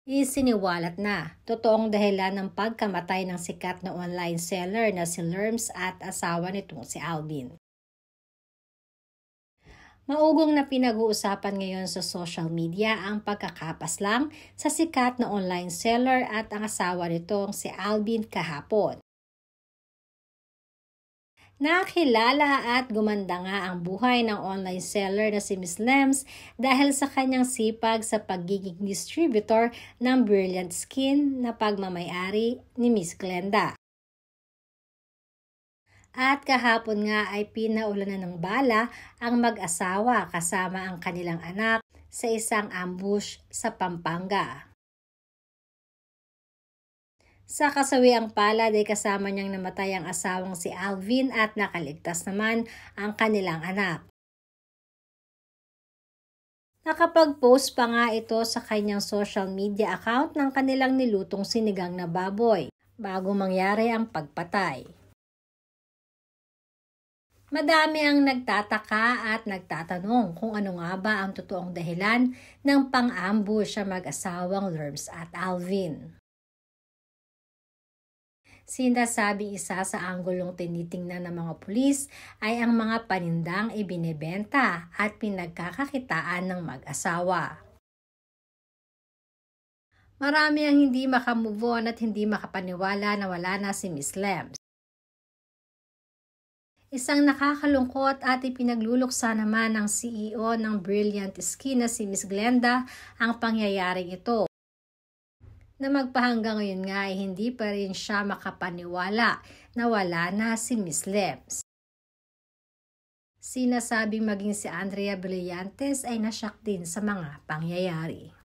Isiniwalat na, totoong dahilan ng pagkamatay ng sikat na online seller na si Lerms at asawa nitong si Alvin. Maugong na pinag-uusapan ngayon sa social media ang pagkakapaslang sa sikat na online seller at ang asawa nitong si Alvin kahapon. Nakilala at gumanda nga ang buhay ng online seller na si Ms. Lerms dahil sa kanyang sipag sa pagiging distributor ng Brilliant Skin na pagmamayari ni Ms. Glenda. At kahapon nga ay pinaulanan ng bala ang mag-asawa kasama ang kanilang anak sa isang ambush sa Pampanga. Sa kasawiang palad ay kasama niyang namatay ang asawang si Alvin at nakaligtas naman ang kanilang anak. Nakapag-post pa nga ito sa kanyang social media account ng kanilang nilutong sinigang na baboy bago mangyari ang pagpatay. Madami ang nagtataka at nagtatanong kung ano nga ba ang totoong dahilan ng pang-ambush sa mag-asawang Lerms at Alvin. Sinasabing isa sa anggulong tinitingnan ng mga pulis ay ang mga panindang ibinebenta at pinagkakakitaan ng mag-asawa. Marami ang hindi makamove on at hindi makapaniwala na wala na si Ms. Lerms. Isang nakakalungkot at ipinagluluksa naman ng CEO ng Brilliant Skin na si Ms. Glenda ang pangyayaring ito. Na magpahanggang ngayon nga ay hindi pa rin siya makapaniwala na wala na si Ms. Lerms. Sinasabing maging si Andrea Brillantes ay nasyak din sa mga pangyayari.